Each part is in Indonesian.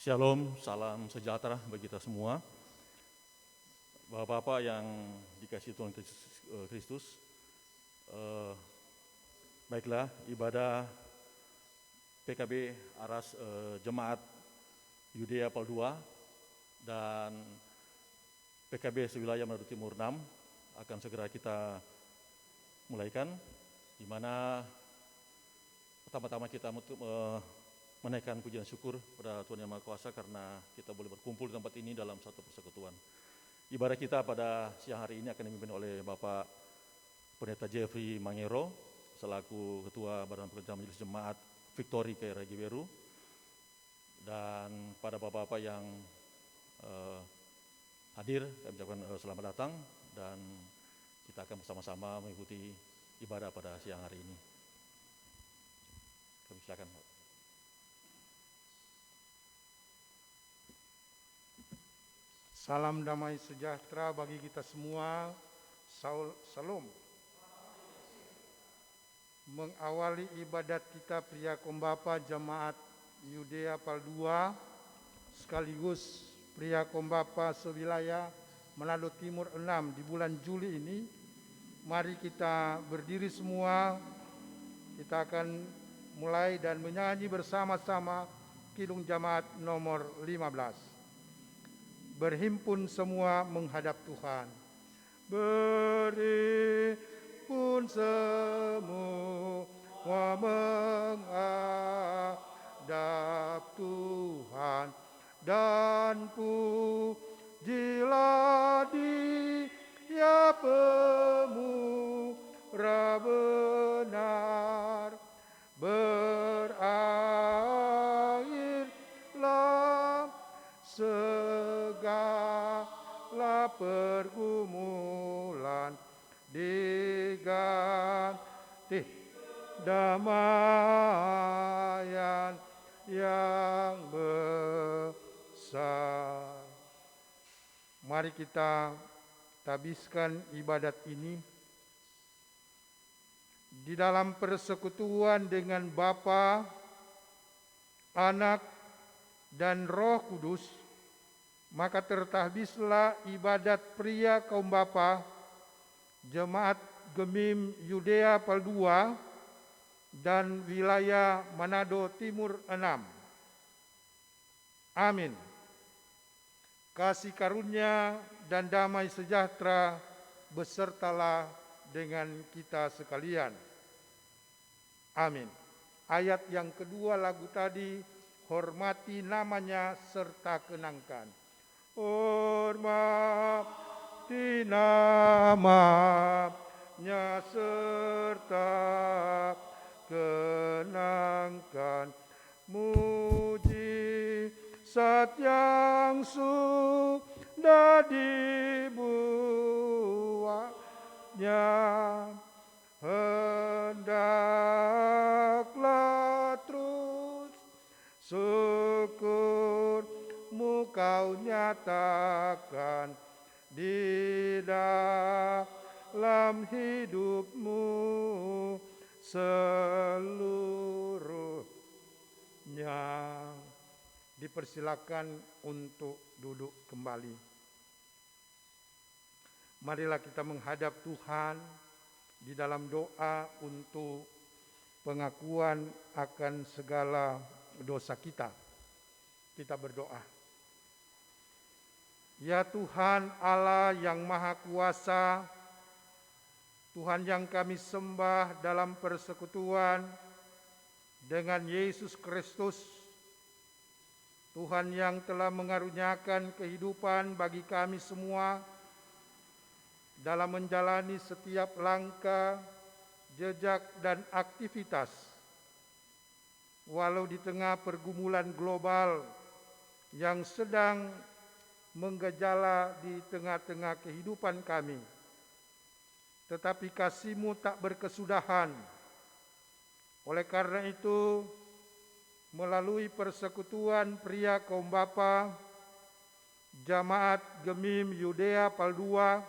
Shalom, salam sejahtera bagi kita semua. Bapak-bapak yang dikasihi Tuhan Kristus, baiklah ibadah PKB Aras Jemaat Yudea Pal 2 dan PKB sewilayah Manado Timur 6 akan segera kita mulaikan, di mana pertama-tama kita menaikkan pujian syukur pada Tuhan Yang Maha Kuasa karena kita boleh berkumpul di tempat ini dalam satu persekutuan. Ibadah kita pada siang hari ini akan dipimpin oleh Bapak Pendeta Jeffrey Mangero selaku Ketua Badan Pekerja Majelis Jemaat Victory KRI Giberu, dan pada bapak-bapak yang hadir kami ucapkan selamat datang, dan kita akan bersama-sama mengikuti ibadah pada siang hari ini. Kami silakan, Pak. Salam damai sejahtera bagi kita semua. Salam. Mengawali ibadat kita Pria Kombapa Jemaat Yudea Pal 2 sekaligus Pria Kombapa sewilayah Manado Timur 6 di bulan Juli ini, mari kita berdiri semua. Kita akan mulai dan menyanyi bersama-sama Kidung Jemaat nomor 15. Berhimpun semua menghadap Tuhan. Berhimpun semua menghadap Tuhan, dan pujilah Dia pemurah benar. Berakhirlah segala pergumulan, diganti damaian yang besar. Mari kita tabiskan ibadat ini di dalam persekutuan dengan Bapa, Anak, dan Roh Kudus. Maka tertahbislah ibadat Pria Kaum Bapa Jemaat Gemim Yudea Pal 2 dan wilayah Manado Timur 6. Amin. Kasih karunia dan damai sejahtera besertalah dengan kita sekalian. Amin. Ayat yang kedua lagu tadi, hormati namanya serta kenangkan. Hormati namanya serta kenangkan, mujizat yang sudah dibuatnya, hendaklah terus syukurmu kau nyatakan di dalam hidupmu seluruhnya. Dipersilakan untuk duduk kembali. Marilah kita menghadap Tuhan di dalam doa untuk pengakuan akan segala dosa kita. Kita berdoa. Ya Tuhan Allah yang Maha Kuasa, Tuhan yang kami sembah dalam persekutuan dengan Yesus Kristus, Tuhan yang telah mengaruniakan kehidupan bagi kami semua dalam menjalani setiap langkah, jejak, dan aktivitas. Walau di tengah pergumulan global yang sedang menggejala di tengah-tengah kehidupan kami, tetapi kasih-Mu tak berkesudahan. Oleh karena itu, melalui persekutuan Pria Kaum Bapa Jemaat Gemim Yudea Pal 2,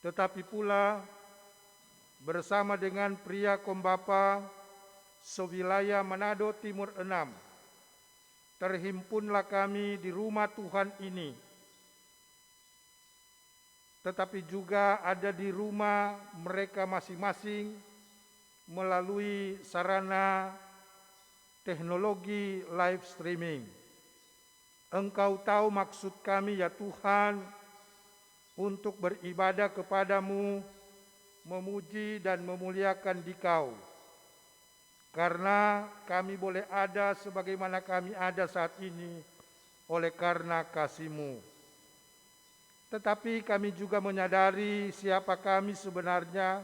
tetapi pula bersama dengan Pria Kaum Bapa sewilayah Manado Timur 6, terhimpunlah kami di rumah Tuhan ini, tetapi juga ada di rumah mereka masing-masing melalui sarana teknologi live streaming. Engkau tahu maksud kami ya Tuhan, untuk beribadah kepadamu, memuji dan memuliakan Dikau. Karena kami boleh ada sebagaimana kami ada saat ini oleh karena kasih-Mu. Tetapi kami juga menyadari siapa kami sebenarnya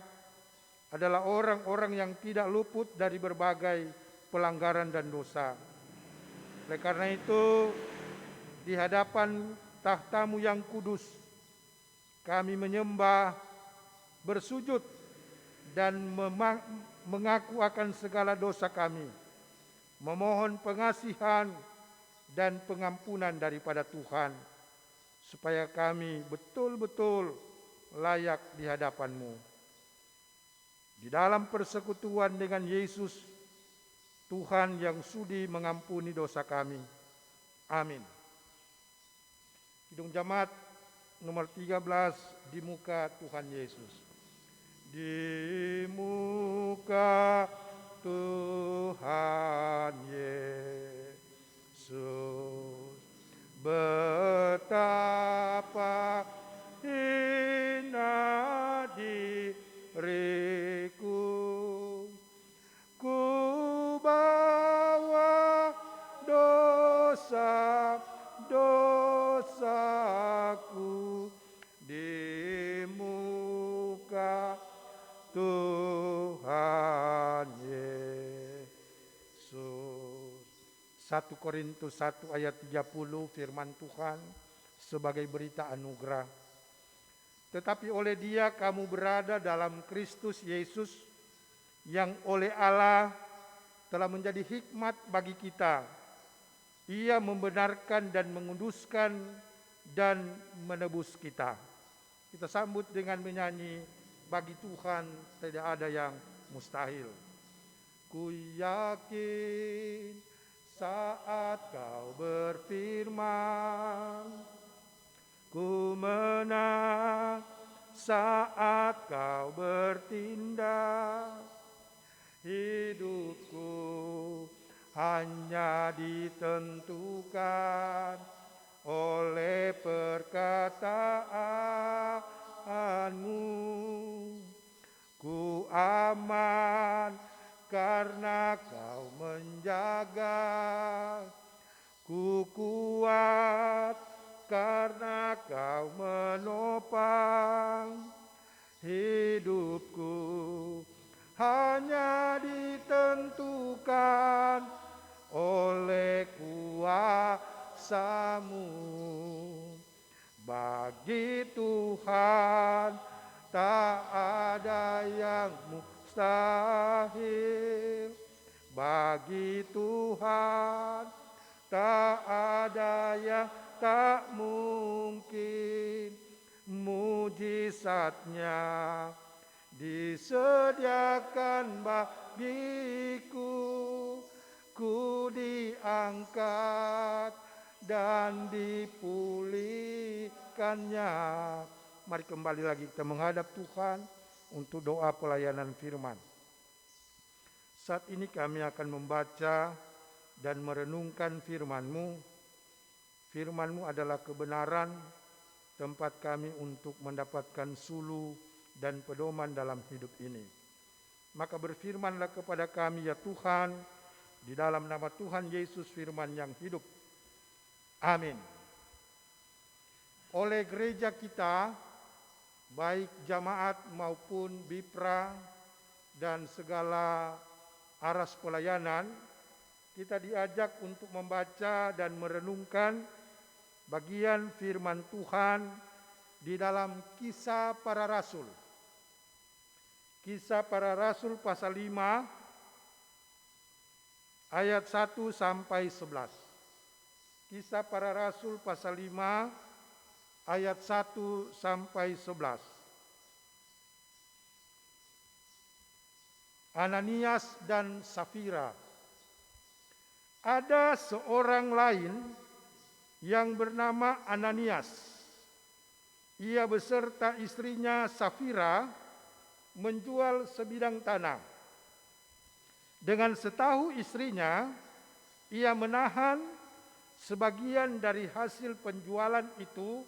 adalah orang-orang yang tidak luput dari berbagai pelanggaran dan dosa. Oleh karena itu, di hadapan tahta-Mu yang kudus, kami menyembah, bersujud, dan mengaku akan segala dosa kami, memohon pengasihan dan pengampunan daripada Tuhan, supaya kami betul-betul layak di hadapan-Mu. Di dalam persekutuan dengan Yesus, Tuhan yang sudi mengampuni dosa kami. Amin. Kidung Jemaat nomor 13, di muka Tuhan Yesus. Di muka Tuhan Yesus, betapa hina diriku, ku bawa dosa-dosaku di muka Tuhan Yesus. 1 Korintus 1 ayat 30, firman Tuhan sebagai berita anugerah. Tetapi oleh Dia kamu berada dalam Kristus Yesus, yang oleh Allah telah menjadi hikmat bagi kita. Ia membenarkan dan menguduskan dan menebus kita. Kita sambut dengan menyanyi, bagi Tuhan tidak ada yang mustahil. Ku yakin saat Kau berfirman, ku menang saat Kau bertindak. Hidupku hanya ditentukan oleh perkataan-Mu. Ku aman karena Kau menjaga. Ku kuat karena Kau menopang. Hidupku hanya ditentukan oleh kuasa-Mu. Bagi Tuhan tak ada yang mustahil. Bagi Tuhan tak ada yang tak mungkin. Mujizat-Nya disediakan bagiku, ku diangkat dan dipulihkannya. Mari kembali lagi kita menghadap Tuhan untuk doa pelayanan firman. Saat ini kami akan membaca dan merenungkan firman-Mu. Firman-Mu adalah kebenaran, tempat kami untuk mendapatkan sulu dan pedoman dalam hidup ini. Maka berfirmanlah kepada kami ya Tuhan, di dalam nama Tuhan Yesus, firman yang hidup. Amin. Oleh gereja kita, baik jamaat maupun BIPRA dan segala aras pelayanan, kita diajak untuk membaca dan merenungkan bagian firman Tuhan di dalam Kisah Para Rasul. Kisah Para Rasul pasal 5 ayat 1 sampai 11. Kisah Para Rasul pasal 5 ayat 1 sampai 11. Ananias dan Safira. ada seorang lain yang bernama Ananias. Ia beserta istrinya Safira menjual sebidang tanah. Dengan setahu istrinya, ia menahan sebagian dari hasil penjualan itu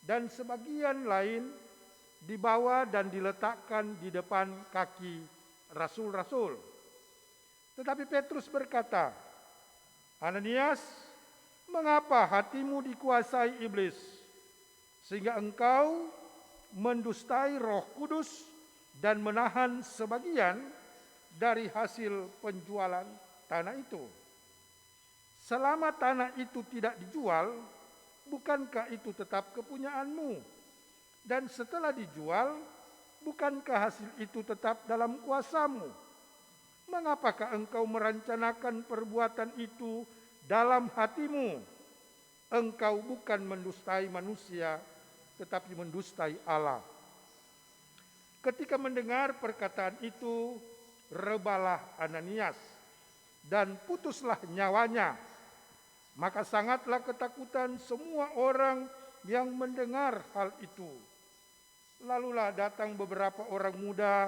dan sebagian lain dibawa dan diletakkan di depan kaki rasul-rasul. Tetapi Petrus berkata, Ananias, mengapa hatimu dikuasai iblis, sehingga engkau mendustai Roh Kudus dan menahan sebagian dari hasil penjualan tanah itu? Selama tanah itu tidak dijual, bukankah itu tetap kepunyaanmu? Dan setelah dijual, bukankah hasil itu tetap dalam kuasamu? Mengapakah engkau merencanakan perbuatan itu dalam hatimu? Engkau bukan mendustai manusia, tetapi mendustai Allah. Ketika mendengar perkataan itu, rebalah Ananias dan putuslah nyawanya. Maka sangatlah ketakutan semua orang yang mendengar hal itu. Lalulah datang beberapa orang muda,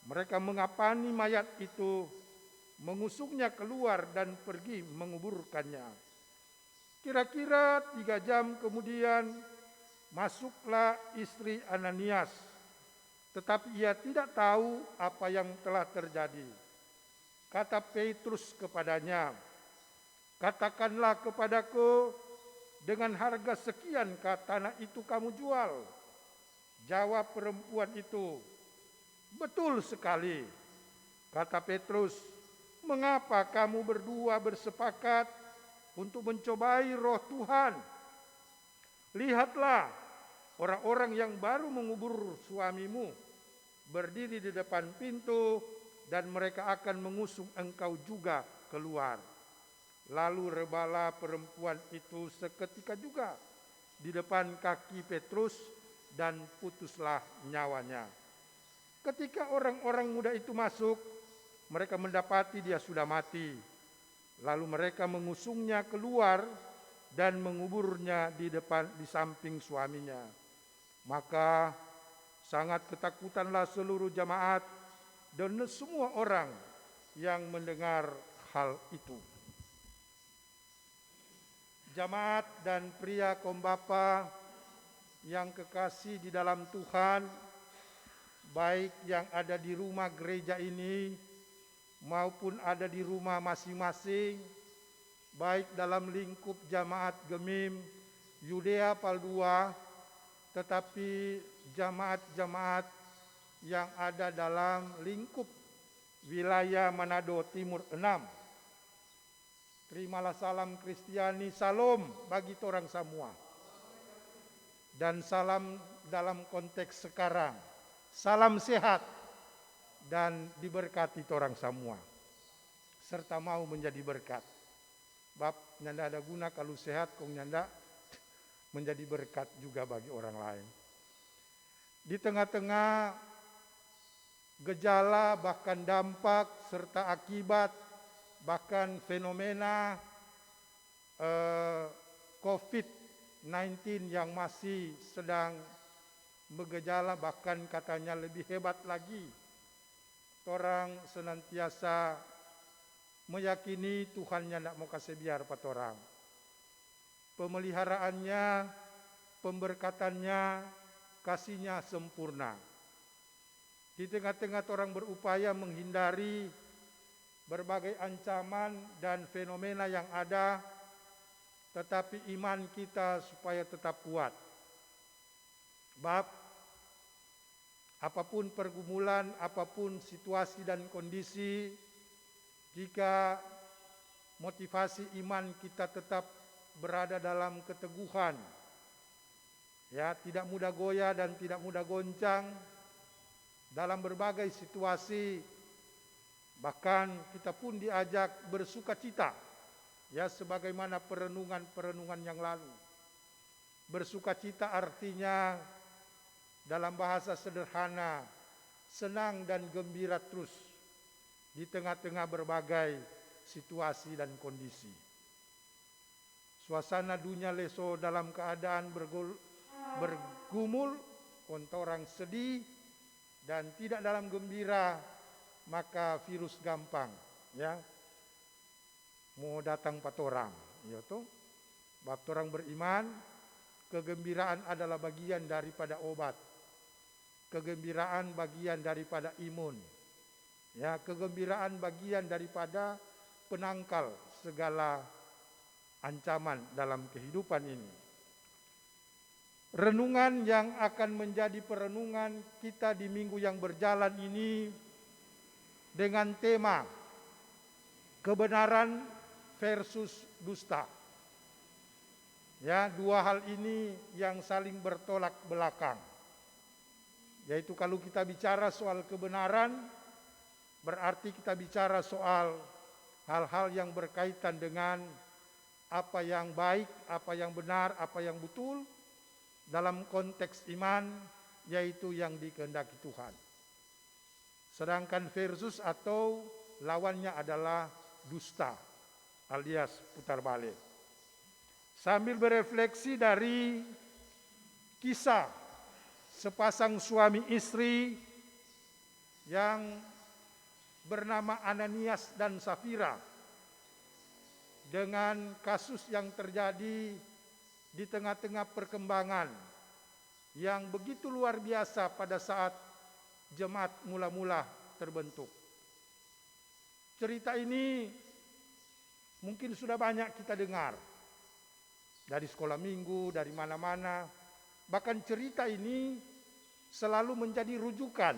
mereka mengapani mayat itu, mengusungnya keluar dan pergi menguburkannya. Kira-kira 3 jam kemudian masuklah istri Ananias, tetapi ia tidak tahu apa yang telah terjadi. Kata Petrus kepadanya, katakanlah kepadaku, dengan harga sekian tanah itu kamu jual? Jawab perempuan itu, betul sekali. Kata Petrus, mengapa kamu berdua bersepakat untuk mencobai roh Tuhan? Lihatlah, orang-orang yang baru mengubur suamimu berdiri di depan pintu dan mereka akan mengusung engkau juga keluar. Lalu rebalah perempuan itu seketika juga di depan kaki Petrus dan putuslah nyawanya. Ketika orang-orang muda itu masuk, mereka mendapati dia sudah mati. Lalu mereka mengusungnya keluar dan menguburnya di samping suaminya. Maka sangat ketakutanlah seluruh jemaat dan semua orang yang mendengar hal itu. Jemaat dan pria kaum bapa yang kekasih di dalam Tuhan, baik yang ada di rumah gereja ini maupun ada di rumah masing-masing, baik dalam lingkup jemaat Gemim Yudea Paldua, tetapi jemaat-jemaat yang ada dalam lingkup wilayah Manado Timur 6. Terimalah salam Kristiani, salam bagi torang semua. Dan salam dalam konteks sekarang, salam sehat dan diberkati torang semua. Serta mau menjadi berkat. Bab nyanda ada guna kalau sehat, kong nyanda menjadi berkat juga bagi orang lain. Di tengah-tengah gejala bahkan dampak serta akibat bahkan fenomena COVID-19 yang masih sedang bergejala, bahkan katanya lebih hebat lagi. Orang senantiasa meyakini Tuhannya tidak mau kasih biar pat orang. Pemeliharaannya, pemberkatannya, kasihnya sempurna. Di tengah-tengah orang berupaya menghindari berbagai ancaman dan fenomena yang ada, tetapi iman kita supaya tetap kuat. Bab apapun pergumulan, apapun situasi dan kondisi, jika motivasi iman kita tetap berada dalam keteguhan, ya, tidak mudah goyah dan tidak mudah goncang dalam berbagai situasi. Bahkan kita pun diajak bersukacita, ya, sebagaimana perenungan-perenungan yang lalu. Bersukacita artinya dalam bahasa sederhana, senang dan gembira terus di tengah-tengah berbagai situasi dan kondisi. Suasana dunia leso dalam keadaan bergumul, kontorang sedih dan tidak dalam gembira, maka virus gampang ya mau datang patorang, ya toh. Bab orang beriman, kegembiraan adalah bagian daripada obat. Kegembiraan bagian daripada imun. Ya, kegembiraan bagian daripada penangkal segala ancaman dalam kehidupan ini. Renungan yang akan menjadi perenungan kita di minggu yang berjalan ini dengan tema kebenaran versus dusta. Ya, dua hal ini yang saling bertolak belakang. Yaitu kalau kita bicara soal kebenaran, berarti kita bicara soal hal-hal yang berkaitan dengan apa yang baik, apa yang benar, apa yang betul dalam konteks iman, yaitu yang dikehendaki Tuhan. Sedangkan versus atau lawannya adalah dusta alias putar balik. Sambil berefleksi dari kisah sepasang suami istri yang bernama Ananias dan Safira dengan kasus yang terjadi di tengah-tengah perkembangan yang begitu luar biasa pada saat jemaat mula-mula terbentuk. Cerita ini mungkin sudah banyak kita dengar dari sekolah minggu, dari mana-mana. Bahkan cerita ini selalu menjadi rujukan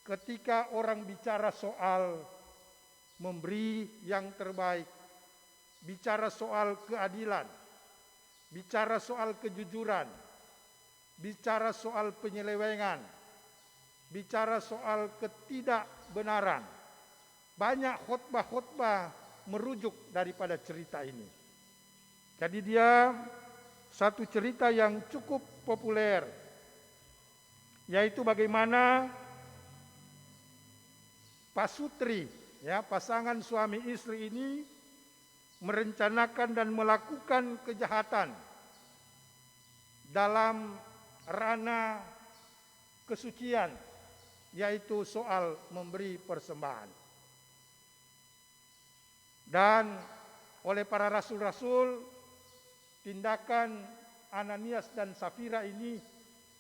ketika orang bicara soal memberi yang terbaik, bicara soal keadilan, bicara soal kejujuran, bicara soal penyelewengan, bicara soal ketidakbenaran. Banyak khotbah-khotbah merujuk daripada cerita ini. Jadi dia satu cerita yang cukup populer, yaitu bagaimana pasutri, ya, pasangan suami istri ini merencanakan dan melakukan kejahatan dalam ranah kesucian, yaitu soal memberi persembahan. Dan oleh para rasul-rasul, tindakan Ananias dan Safira ini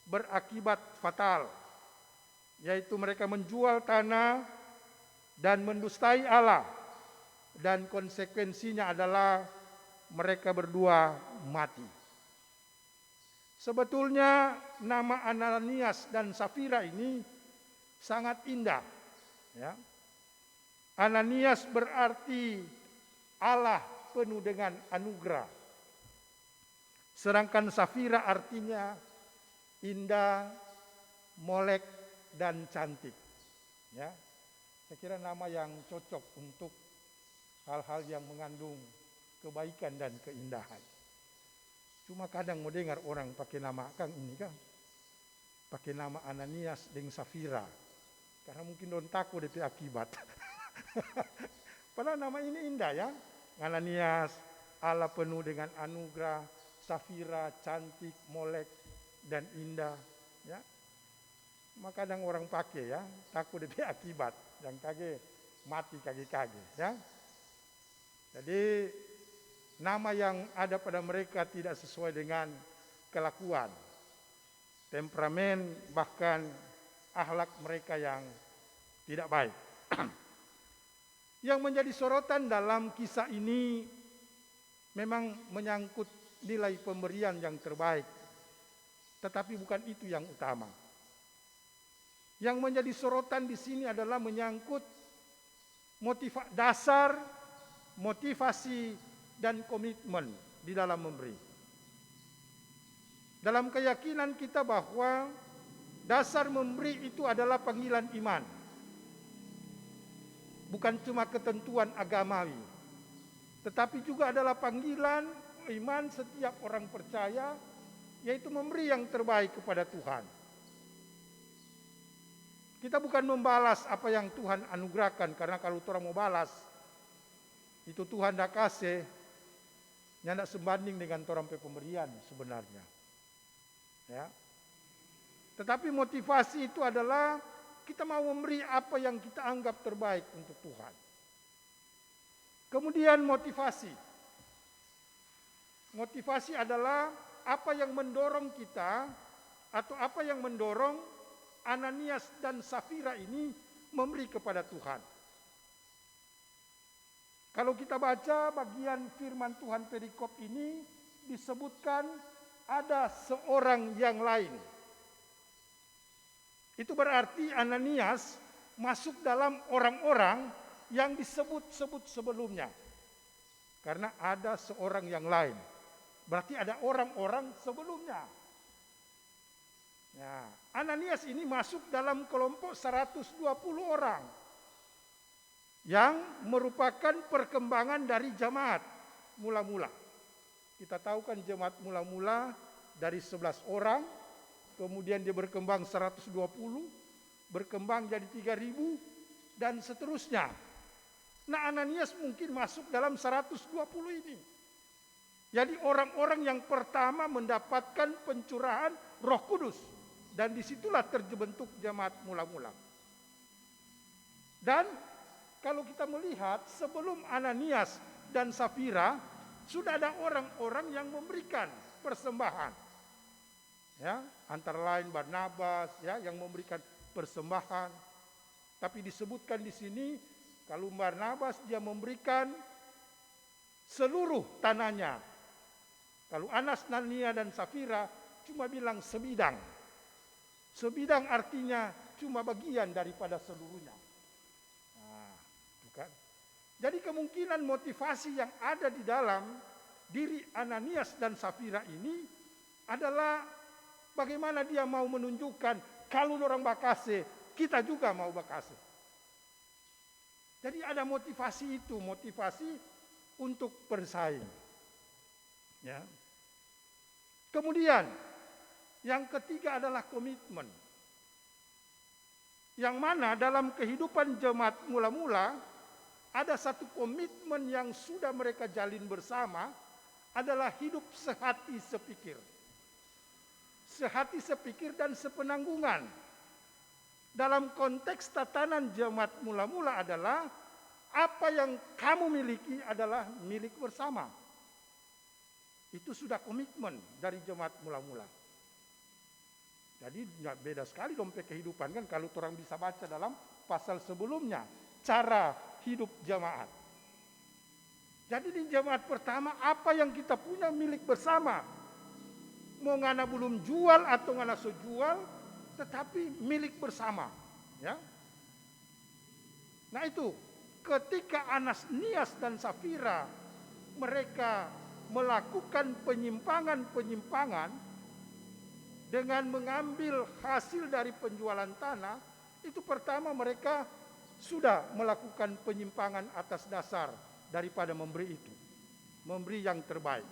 berakibat fatal, yaitu mereka menjual tanah dan mendustai Allah, dan konsekuensinya adalah mereka berdua mati. Sebetulnya nama Ananias dan Safira ini sangat indah, ya. Ananias berarti Allah penuh dengan anugerah. Sedangkan Safira artinya indah, molek, dan cantik. Ya, saya kira nama yang cocok untuk hal-hal yang mengandung kebaikan dan keindahan. Cuma kadang mau dengar orang pakai nama Kang ini kan, pakai nama Ananias dengan Safira, karena mungkin don takut DP akibat. Padahal nama ini indah ya, Ananias, Allah penuh dengan anugerah. Safira cantik, molek, dan indah, ya. Maka kadang orang pakai ya, takut dia akibat, yang kage mati kage-kage, ya. Jadi nama yang ada pada mereka tidak sesuai dengan kelakuan, temperamen, bahkan akhlak mereka yang tidak baik. Yang menjadi sorotan dalam kisah ini memang menyangkut nilai pemberian yang terbaik, tetapi bukan itu yang utama. Yang menjadi sorotan di sini adalah menyangkut dasar, motivasi, dan komitmen di dalam memberi. Dalam keyakinan kita bahwa dasar memberi itu adalah panggilan iman, bukan cuma ketentuan agamawi, tetapi juga adalah panggilan iman setiap orang percaya, yaitu memberi yang terbaik kepada Tuhan. Kita bukan membalas apa yang Tuhan anugerahkan, karena kalau orang mau balas, Itu Tuhan dah kasih, nyandak sebanding dengan torang pe pemberian sebenarnya. Ya. Tetapi motivasi itu adalah kita mau memberi apa yang kita anggap terbaik untuk Tuhan. Kemudian motivasi. Motivasi adalah apa yang mendorong kita atau apa yang mendorong Ananias dan Safira ini memberi kepada Tuhan. Kalau kita baca bagian firman Tuhan perikop ini disebutkan ada seorang yang lain. Itu berarti Ananias masuk dalam orang-orang yang disebut-sebut sebelumnya. Karena ada seorang yang lain. Berarti ada orang-orang sebelumnya. Nah, Ananias ini masuk dalam kelompok 120 orang. Yang merupakan perkembangan dari jemaat mula-mula. Kita tahu kan jemaat mula-mula dari 11 orang. Kemudian dia berkembang 120. Berkembang jadi 3.000. Dan seterusnya. Nah, Ananias mungkin masuk dalam 120 ini. Jadi orang-orang yang pertama mendapatkan pencurahan Roh Kudus. Dan disitulah terbentuk jemaat mula-mula. Dan kalau kita melihat sebelum Ananias dan Safira sudah ada orang-orang yang memberikan persembahan. Ya, antara lain Barnabas ya yang memberikan persembahan. Tapi disebutkan di sini kalau Barnabas dia memberikan seluruh tanahnya. Kalau Anania dan Safira cuma bilang sebidang. Sebidang artinya cuma bagian daripada seluruhnya. Nah, bukan. Jadi kemungkinan motivasi yang ada di dalam diri Ananias dan Safira ini adalah bagaimana dia mau menunjukkan kalau orang bakase, kita juga mau bakase. Jadi ada motivasi itu, motivasi untuk bersaing. Ya. Kemudian yang ketiga adalah komitmen. Yang mana dalam kehidupan jemaat mula-mula ada satu komitmen yang sudah mereka jalin bersama adalah hidup sehati sepikir. Sehati sepikir dan sepenanggungan. Dalam konteks tatanan jemaat mula-mula adalah apa yang kamu miliki adalah milik bersama. Itu sudah komitmen dari jemaat mula-mula. Jadi beda sekali dompet kehidupan kan kalau orang bisa baca dalam pasal sebelumnya. Cara hidup jemaat. Jadi di jemaat pertama apa yang kita punya milik bersama. Mau ngana belum jual atau ngana sejual tetapi milik bersama. Ya. Nah itu ketika Ananias dan Safira mereka melakukan penyimpangan-penyimpangan dengan mengambil hasil dari penjualan tanah, itu pertama mereka sudah melakukan penyimpangan atas dasar daripada memberi itu. Memberi yang terbaik.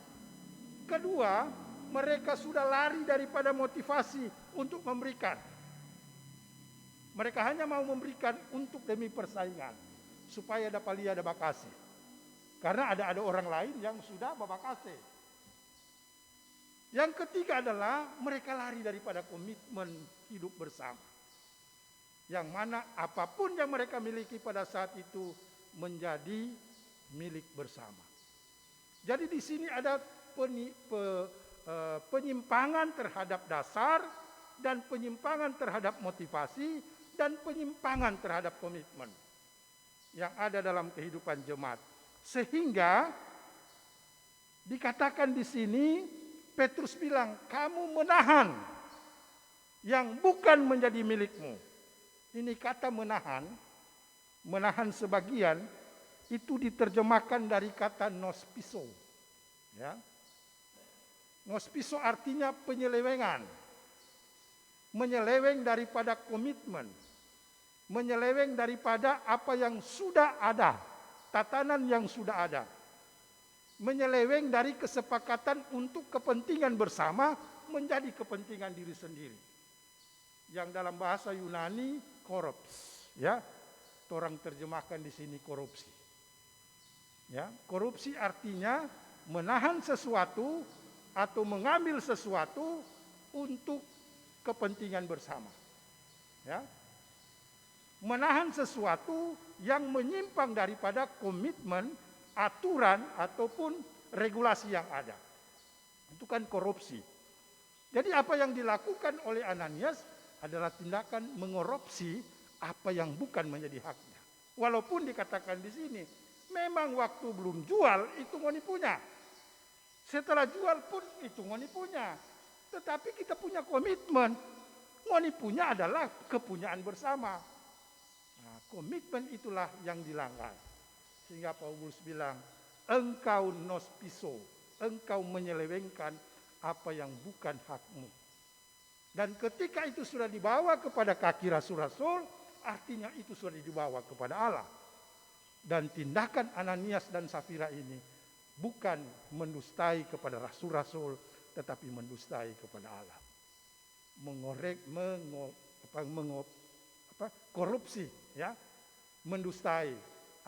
Kedua, mereka sudah lari daripada motivasi untuk memberikan. Mereka hanya mau memberikan untuk demi persaingan. Supaya dapat lihat ada bakasi. Karena ada orang lain yang sudah babakase. Yang ketiga adalah mereka lari daripada komitmen hidup bersama. Yang mana apapun yang mereka miliki pada saat itu menjadi milik bersama. Jadi di sini ada penyimpangan terhadap dasar dan penyimpangan terhadap motivasi dan penyimpangan terhadap komitmen yang ada dalam kehidupan jemaat. Sehingga dikatakan di sini Petrus bilang, kamu menahan yang bukan menjadi milikmu. Ini kata menahan, menahan sebagian itu diterjemahkan dari kata nospiso. Ya. Nospiso artinya penyelewengan. Menyeleweng daripada komitmen. Menyeleweng daripada apa yang sudah ada. Tatanan yang sudah ada. Menyeleweng dari kesepakatan untuk kepentingan bersama menjadi kepentingan diri sendiri. Yang dalam bahasa Yunani korups, ya. Orang terjemahkan di sini korupsi. Ya, korupsi artinya menahan sesuatu atau mengambil sesuatu untuk kepentingan bersama. Ya. Menahan sesuatu yang menyimpang daripada komitmen, aturan ataupun regulasi yang ada. Itu kan korupsi. Jadi apa yang dilakukan oleh Ananias adalah tindakan mengorupsi apa yang bukan menjadi haknya. Walaupun dikatakan di sini, memang waktu belum jual itu ngoni punya. Setelah jual pun itu ngoni punya. Tetapi kita punya komitmen. Ngoni punya adalah kepunyaan bersama. Nah, komitmen itulah yang dilanggar. Sehingga Paulus bilang, engkau nos piso, engkau menyelewengkan apa yang bukan hakmu. Dan ketika itu sudah dibawa kepada kaki rasul-rasul, artinya itu sudah dibawa kepada Allah. Dan tindakan Ananias dan Safira ini bukan mendustai kepada rasul-rasul, tetapi mendustai kepada Allah. Korupsi, ya, mendustai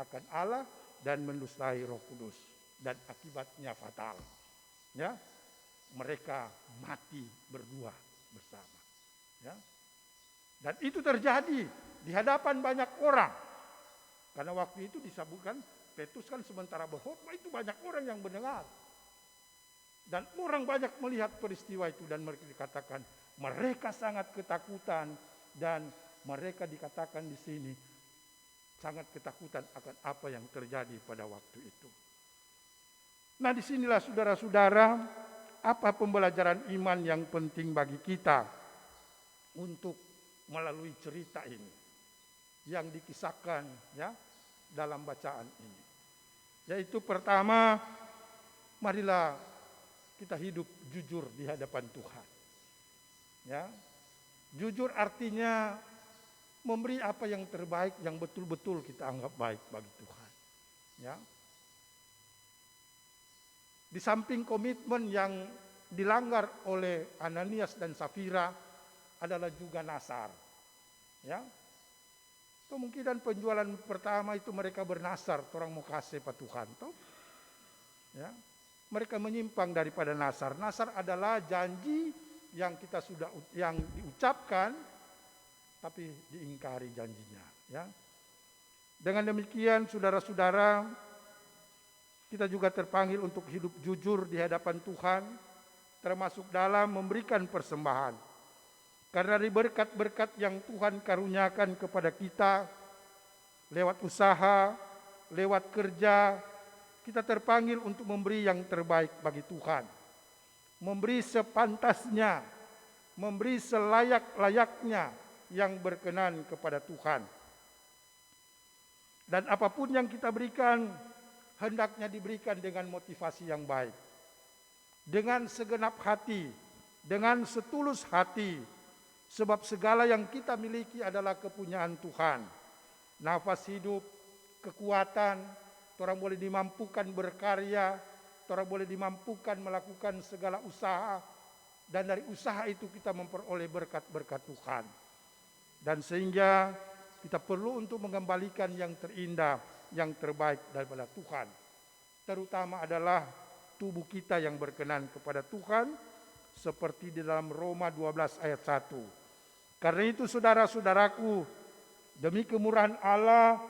akan Allah dan mendustai Roh Kudus, dan akibatnya fatal. Ya, mereka mati berdua bersama. Ya, dan itu terjadi di hadapan banyak orang. Karena waktu itu disebutkan Petrus kan sementara berkhotbah itu banyak orang yang mendengar. Dan orang banyak melihat peristiwa itu dan mereka dikatakan mereka sangat ketakutan dan mereka dikatakan di sini sangat ketakutan akan apa yang terjadi pada waktu itu. Nah, disinilah saudara-saudara apa pembelajaran iman yang penting bagi kita untuk melalui cerita ini yang dikisahkan ya dalam bacaan ini. Yaitu pertama, marilah kita hidup jujur di hadapan Tuhan. Ya. Jujur artinya memberi apa yang terbaik, yang betul-betul kita anggap baik bagi Tuhan. Ya. Di samping komitmen yang dilanggar oleh Ananias dan Safira adalah juga nasar. Ya. Kemungkinan penjualan pertama itu mereka bernasar, orang mau kasih pada Tuhan. Toh? Ya. Mereka menyimpang daripada nasar. Nasar adalah janji yang yang diucapkan tapi diingkari janjinya. Ya. Dengan demikian, saudara-saudara, kita juga terpanggil untuk hidup jujur di hadapan Tuhan, termasuk dalam memberikan persembahan. Karena dari berkat-berkat yang Tuhan karuniakan kepada kita, lewat usaha, lewat kerja, kita terpanggil untuk memberi yang terbaik bagi Tuhan. Memberi sepantasnya, memberi selayak-layaknya yang berkenan kepada Tuhan. Dan apapun yang kita berikan, hendaknya diberikan dengan motivasi yang baik. Dengan segenap hati, dengan setulus hati. Sebab segala yang kita miliki adalah kepunyaan Tuhan. Nafas hidup, kekuatan, orang boleh dimampukan berkarya, orang boleh dimampukan melakukan segala usaha. Dan dari usaha itu kita memperoleh berkat-berkat Tuhan. Dan sehingga kita perlu untuk mengembalikan yang terindah, yang terbaik daripada Tuhan. Terutama adalah tubuh kita yang berkenan kepada Tuhan, seperti di dalam Roma 12 ayat 1. Karena itu saudara-saudaraku, demi kemurahan Allah,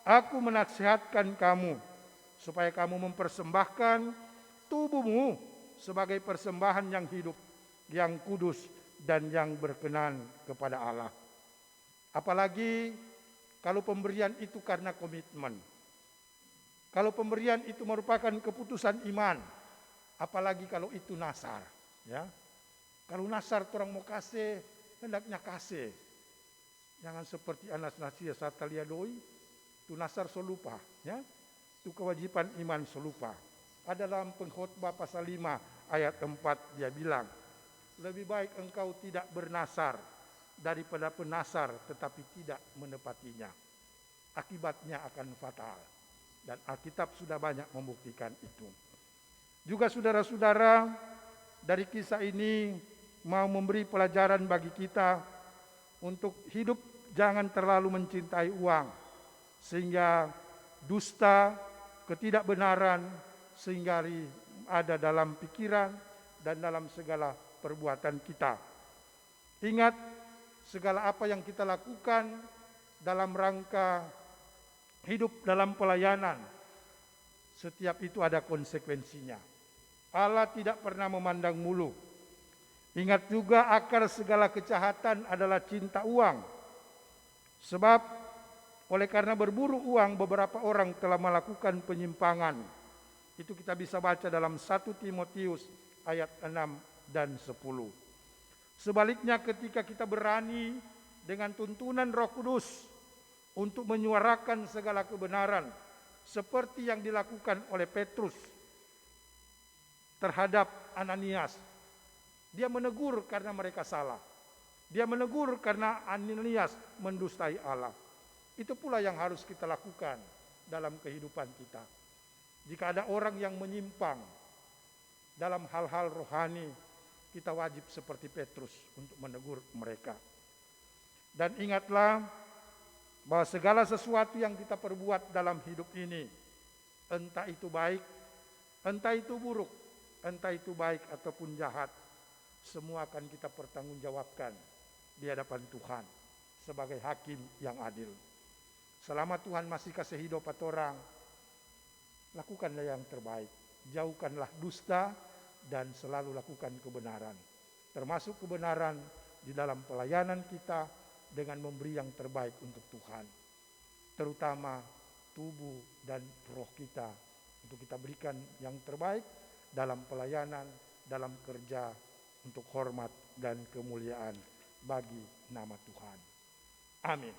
aku menasihatkan kamu, supaya kamu mempersembahkan tubuhmu sebagai persembahan yang hidup, yang kudus, dan yang berkenan kepada Allah. Apalagi kalau pemberian itu karena komitmen. Kalau pemberian itu merupakan keputusan iman, apalagi kalau itu nasar. Ya, kalau nasar orang mau kasih, hendaknya kasih. Jangan seperti Anastasия Sataliadoi, itu nasar selupa. Ya, itu kewajiban iman selupa. Ada dalam pengkhotbah pasal 5 ayat 4 dia bilang, lebih baik engkau tidak bernasar daripada penasar tetapi tidak menepatinya. Akibatnya akan fatal. Dan Alkitab sudah banyak membuktikan itu. Juga saudara-saudara, dari kisah ini mau memberi pelajaran bagi kita untuk hidup jangan terlalu mencintai uang. Sehingga dusta, ketidakbenaran sehingga ada dalam pikiran dan dalam segala perbuatan kita. Ingat, segala apa yang kita lakukan dalam rangka hidup dalam pelayanan, setiap itu ada konsekuensinya. Allah tidak pernah memandang mulu. Ingat juga akar segala kejahatan adalah cinta uang. Sebab oleh karena berburu uang, beberapa orang telah melakukan penyimpangan. Itu kita bisa baca dalam 1 Timotius ayat 6 dan 10. Sebaliknya ketika kita berani dengan tuntunan Roh Kudus untuk menyuarakan segala kebenaran, seperti yang dilakukan oleh Petrus terhadap Ananias. Dia menegur karena mereka salah. Dia menegur karena Ananias mendustai Allah. Itu pula yang harus kita lakukan dalam kehidupan kita. Jika ada orang yang menyimpang dalam hal-hal rohani, kita wajib seperti Petrus untuk menegur mereka. Dan ingatlah bahwa segala sesuatu yang kita perbuat dalam hidup ini, entah itu baik, entah itu buruk, entah itu baik ataupun jahat, semua akan kita pertanggungjawabkan di hadapan Tuhan sebagai hakim yang adil. Selama Tuhan masih kasih hidup orang, lakukanlah yang terbaik. Jauhkanlah dusta dan selalu lakukan kebenaran. Termasuk kebenaran di dalam pelayanan kita dengan memberi yang terbaik untuk Tuhan. Terutama tubuh dan roh kita untuk kita berikan yang terbaik dalam pelayanan, dalam kerja untuk hormat dan kemuliaan bagi nama Tuhan. Amin.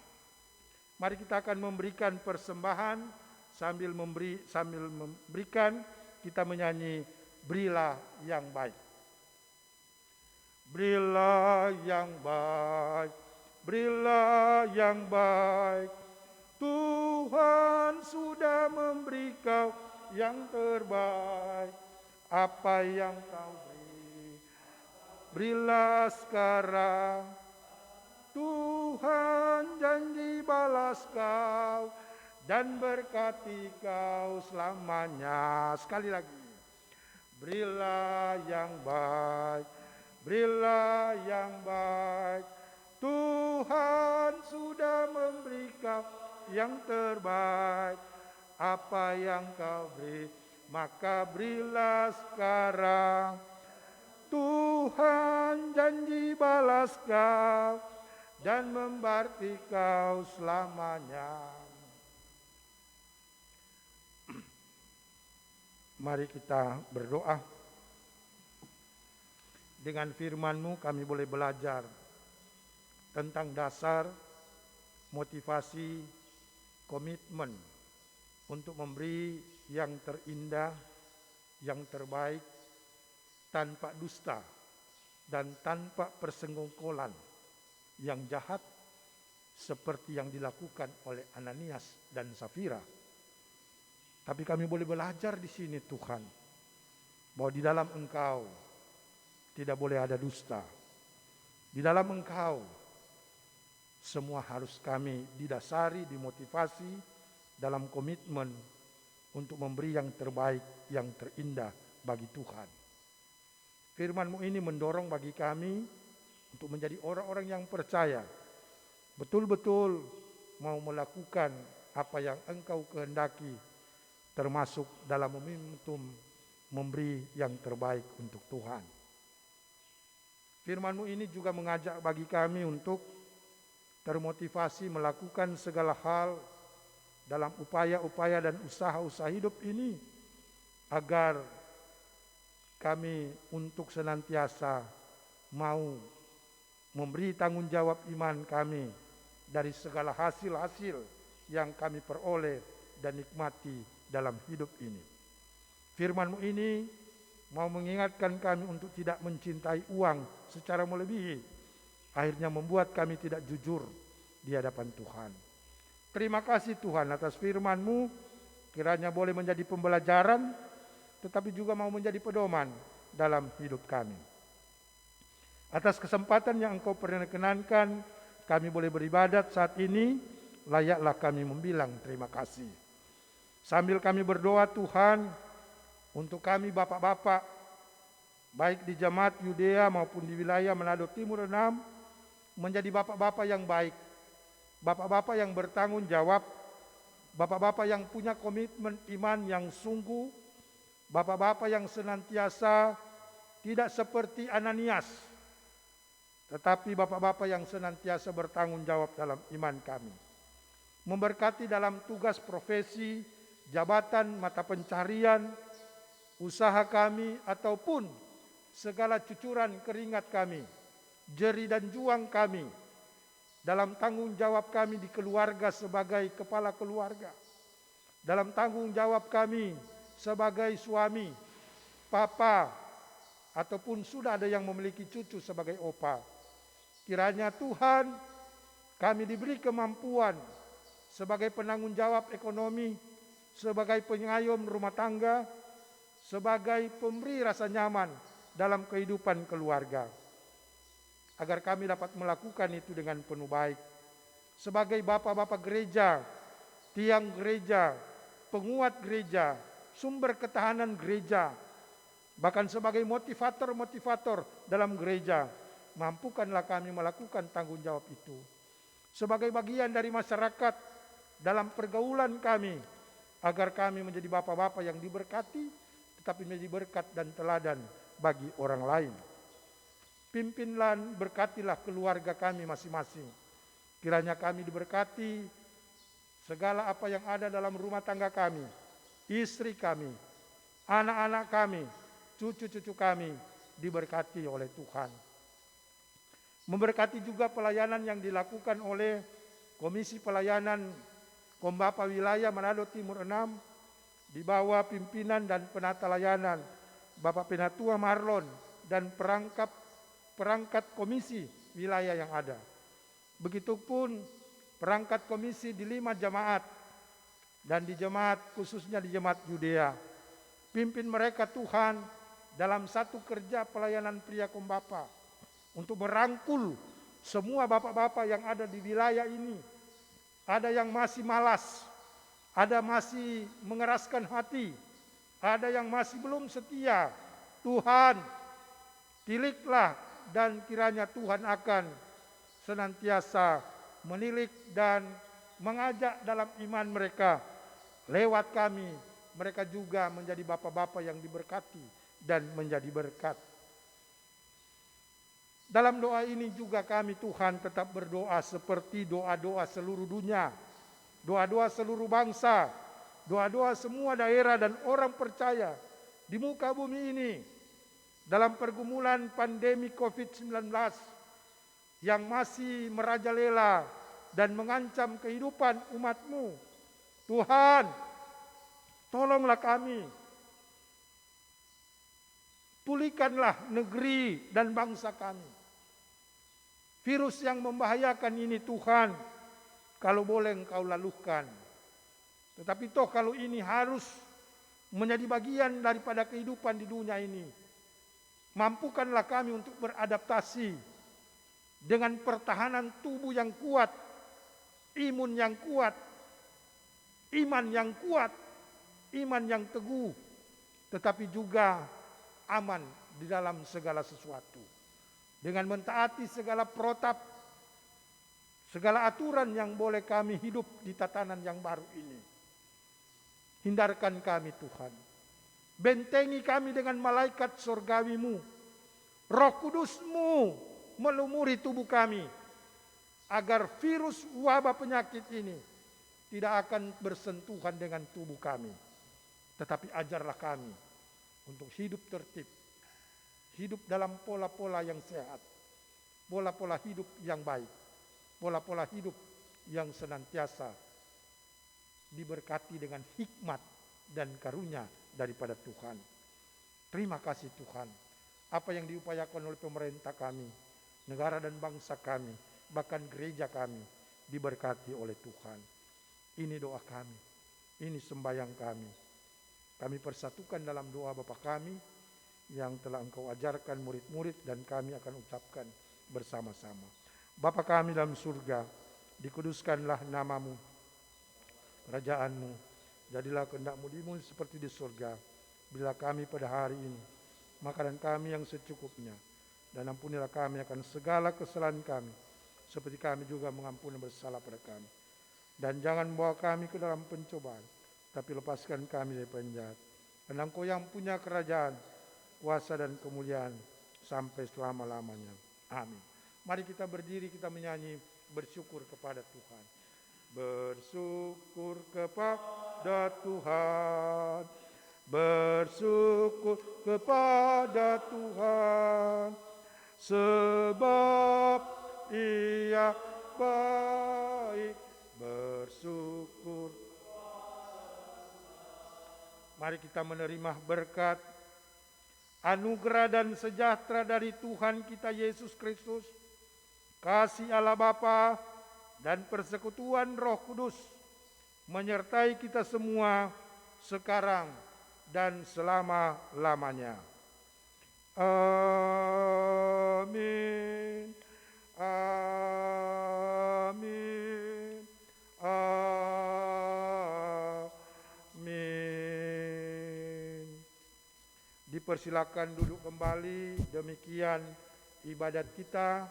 Mari kita akan memberikan persembahan sambil memberikan kita menyanyi Berilah yang baik. Berilah yang baik, berilah yang baik. Tuhan sudah memberi kau yang terbaik. Apa yang kau beri, berilah sekarang. Tuhan janji balas kau dan berkati kau selamanya. Sekali lagi. Berilah yang baik, berilah yang baik. Tuhan sudah memberi kau yang terbaik. Apa yang kau beri, maka berilah sekarang. Tuhan janji balas kau dan memberkati kau selamanya. Mari kita berdoa. Dengan firman-Mu kami boleh belajar tentang dasar, motivasi, komitmen untuk memberi yang terindah, yang terbaik, tanpa dusta dan tanpa persenggokolan yang jahat seperti yang dilakukan oleh Ananias dan Safira. Tapi kami boleh belajar di sini Tuhan, bahwa di dalam Engkau tidak boleh ada dusta. Di dalam Engkau semua harus kami didasari, dimotivasi dalam komitmen untuk memberi yang terbaik, yang terindah bagi Tuhan. Firman-Mu ini mendorong bagi kami untuk menjadi orang-orang yang percaya, betul-betul mau melakukan apa yang Engkau kehendaki, termasuk dalam momentum memberi yang terbaik untuk Tuhan. Firman-Mu ini juga mengajak bagi kami untuk termotivasi melakukan segala hal dalam upaya-upaya dan usaha-usaha hidup ini, agar kami untuk senantiasa mau memberi tanggung jawab iman kami dari segala hasil-hasil yang kami peroleh dan nikmati dalam hidup ini. Firman-Mu ini mau mengingatkan kami untuk tidak mencintai uang secara melebihi, akhirnya membuat kami tidak jujur di hadapan Tuhan. Terima kasih Tuhan atas firman-Mu, kiranya boleh menjadi pembelajaran, tetapi juga mau menjadi pedoman dalam hidup kami. Atas kesempatan yang Engkau perkenankan kami boleh beribadat saat ini, layaklah kami membilang terima kasih. Sambil kami berdoa Tuhan, untuk kami bapak-bapak, baik di Jemaat Yudea maupun di wilayah Manado Timur 6, menjadi bapak-bapak yang baik, bapak-bapak yang bertanggung jawab, bapak-bapak yang punya komitmen iman yang sungguh, bapak-bapak yang senantiasa tidak seperti Ananias, tetapi bapak-bapak yang senantiasa bertanggung jawab dalam iman kami. Memberkati dalam tugas profesi, jabatan, mata pencarian, usaha kami, ataupun segala cucuran keringat kami, jeri dan juang kami, dalam tanggung jawab kami di keluarga sebagai kepala keluarga, dalam tanggung jawab kami sebagai suami, papa, ataupun sudah ada yang memiliki cucu sebagai opa. Kiranya Tuhan, kami diberi kemampuan sebagai penanggung jawab ekonomi, sebagai pengayom rumah tangga, sebagai pemberi rasa nyaman dalam kehidupan keluarga, agar kami dapat melakukan itu dengan penuh baik. Sebagai bapak-bapak gereja, tiang gereja, penguat gereja, sumber ketahanan gereja, bahkan sebagai motivator-motivator dalam gereja, mampukanlah kami melakukan tanggung jawab itu. Sebagai bagian dari masyarakat dalam pergaulan kami, agar kami menjadi bapak-bapak yang diberkati, tetapi menjadi berkat dan teladan bagi orang lain. Pimpinlah, berkatilah keluarga kami masing-masing. Kiranya kami diberkati segala apa yang ada dalam rumah tangga kami, istri kami, anak-anak kami, cucu-cucu kami diberkati oleh Tuhan. Memberkati juga pelayanan yang dilakukan oleh Komisi Pelayanan Kombapa Wilayah Manado Timur 6 di bawah pimpinan dan penata layanan Bapak Penatua Marlon dan perangkat komisi wilayah yang ada. Begitupun perangkat komisi di 5 jemaat dan di jemaat khususnya di Jemaat Yudea. Pimpin mereka Tuhan dalam satu kerja pelayanan pria Kombapa untuk merangkul semua bapak-bapak yang ada di wilayah ini. Ada yang masih malas, ada masih mengeraskan hati, ada yang masih belum setia. Tuhan, tiliklah, dan kiranya Tuhan akan senantiasa menilik dan mengajak dalam iman mereka. Lewat kami, mereka juga menjadi bapak-bapak yang diberkati dan menjadi berkat. Dalam doa ini juga kami Tuhan tetap berdoa seperti doa-doa seluruh dunia, doa-doa seluruh bangsa, doa-doa semua daerah dan orang percaya di muka bumi ini dalam pergumulan pandemi COVID-19 yang masih merajalela dan mengancam kehidupan umat-Mu. Tuhan, tolonglah kami. Pulihkanlah negeri dan bangsa kami. Virus yang membahayakan ini Tuhan, kalau boleh Engkau laluhkan. Tetapi toh kalau ini harus menjadi bagian daripada kehidupan di dunia ini, mampukanlah kami untuk beradaptasi dengan pertahanan tubuh yang kuat, imun yang kuat, iman yang kuat, iman yang teguh, tetapi juga aman di dalam segala sesuatu. Dengan mentaati segala protap, segala aturan yang boleh kami hidup di tatanan yang baru ini. Hindarkan kami Tuhan. Bentengi kami dengan malaikat surgawi-Mu. Roh Kudus-Mu melumuri tubuh kami, agar virus wabah penyakit ini tidak akan bersentuhan dengan tubuh kami. Tetapi ajarlah kami untuk hidup tertib, hidup dalam pola-pola yang sehat, pola-pola hidup yang baik, pola-pola hidup yang senantiasa diberkati dengan hikmat dan karunia daripada Tuhan. Terima kasih Tuhan. Apa yang diupayakan oleh pemerintah kami, negara dan bangsa kami, bahkan gereja kami, diberkati oleh Tuhan. Ini doa kami, ini sembahyang kami. Kami persatukan dalam doa Bapa kami yang telah Engkau ajarkan murid-murid, dan kami akan ucapkan bersama-sama. Bapa kami dalam surga, dikuduskanlah nama-Mu, kerajaan-Mu, Jadilah kehendak-Mu seperti di surga. Bila kami pada hari ini makanan kami yang secukupnya, dan ampunilah kami akan segala kesalahan kami, seperti kami juga mengampuni bersalah pada kami. Dan jangan bawa kami ke dalam pencobaan, tapi lepaskan kami dari penjahat. Karena Engkau yang punya kerajaan, kuasa dan kemuliaan sampai selama-lamanya. Amin. Mari kita berdiri, kita menyanyi bersyukur kepada Tuhan. Bersyukur kepada Tuhan, bersyukur kepada Tuhan, sebab Ia baik. Bersyukur. Mari kita menerima berkat, anugerah dan sejahtera dari Tuhan kita Yesus Kristus, kasih Allah Bapa dan persekutuan Roh Kudus menyertai kita semua sekarang dan selama-lamanya. Amin. Amin. Amin. Dipersilakan duduk kembali. Demikian ibadat kita.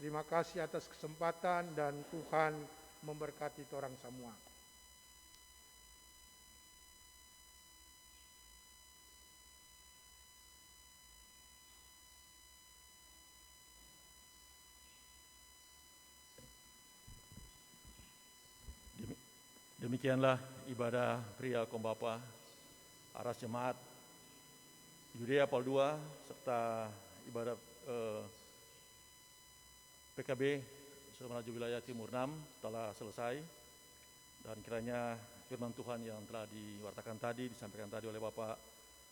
Terima kasih atas kesempatan dan Tuhan memberkati orang semua. Demikianlah ibadah pria kaum bapa Aras Jemaat Yudea Pal 2 serta ibadah PKB Semenaju Wilayah Timur 6 telah selesai, dan kiranya firman Tuhan yang telah diwartakan tadi, disampaikan tadi oleh Bapak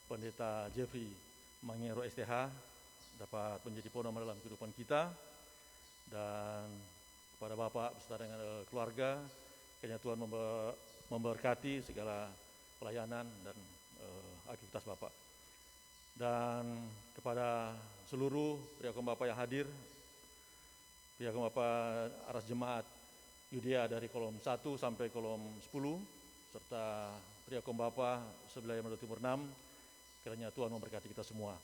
Pendeta Jeffrey Mangero STH dapat menjadi pedoman dalam kehidupan kita, dan kepada Bapak beserta dengan keluarga, kiranya Tuhan memberkati segala pelayanan dan aktivitas Bapak. Dan kepada seluruh pria kaum Bapak yang hadir, pria kaum Bapak Aras Jemaat Yudea dari kolom 1 sampai kolom 10, serta pria kaum Bapak sebelah Manado Timur 6, kiranya Tuhan memberkati kita semua.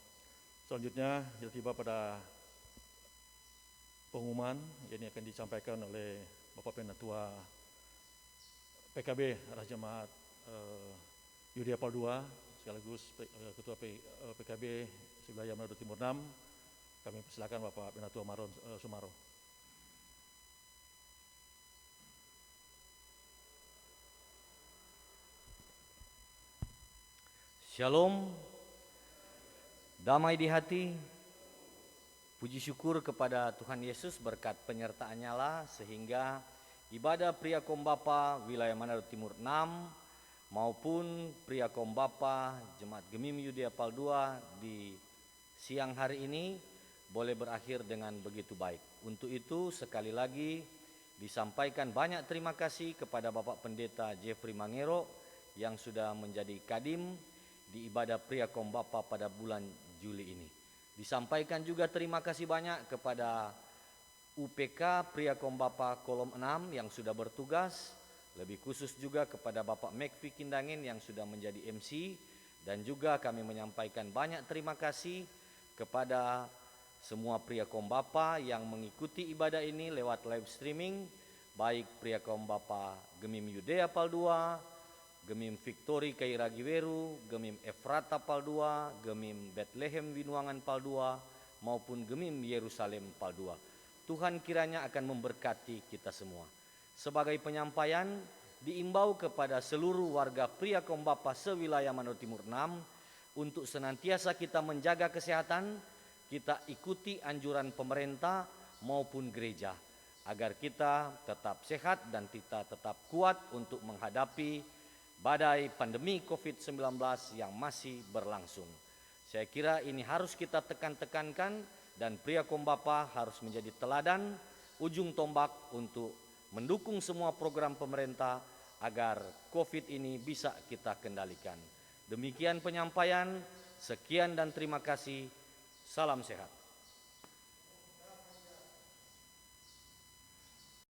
Selanjutnya kita tiba pada pengumuman yang akan disampaikan oleh Bapak Penatua PKB Aras Jemaat Yudea Pal 2 sekaligus Ketua PKB sebelah Manado Timur 6. Kami persilakan Bapak Penatua Maron Sumaro. Shalom, damai di hati, puji syukur kepada Tuhan Yesus berkat penyertaan-Nya lah sehingga ibadah pria kaum bapa wilayah Manado Timur 6 maupun pria kaum bapa Jemaat Gemim Yudea Pal 2 di siang hari ini boleh berakhir dengan begitu baik. Untuk itu sekali lagi disampaikan banyak terima kasih kepada Bapak Pendeta Jeffrey Mangero yang sudah menjadi kadim di ibadah pria kaum bapa pada bulan Juli ini. Disampaikan juga terima kasih banyak kepada UPK pria kaum bapa kolom 6 yang sudah bertugas, lebih khusus juga kepada Bapak Mekvi Kindangin yang sudah menjadi MC, dan juga kami menyampaikan banyak terima kasih kepada semua pria kaum bapa yang mengikuti ibadah ini lewat live streaming, baik pria kaum bapa Gemim Yudea Pal 2, Gemim Victory Kairagiweru, Gemim Efrata Pal 2, Gemim Bethlehem Winuangan Pal 2, maupun Gemim Yerusalem Pal 2. Tuhan kiranya akan memberkati kita semua. Sebagai penyampaian, diimbau kepada seluruh warga pria kaum bapa sewilayah Manado Timur 6 untuk senantiasa kita menjaga kesehatan, kita ikuti anjuran pemerintah maupun gereja, agar kita tetap sehat dan kita tetap kuat untuk menghadapi badai pandemi COVID-19 yang masih berlangsung. Saya kira ini harus kita tekankan dan pria kaum bapa harus menjadi teladan, ujung tombak untuk mendukung semua program pemerintah agar COVID ini bisa kita kendalikan. Demikian penyampaian, sekian dan terima kasih. Salam sehat.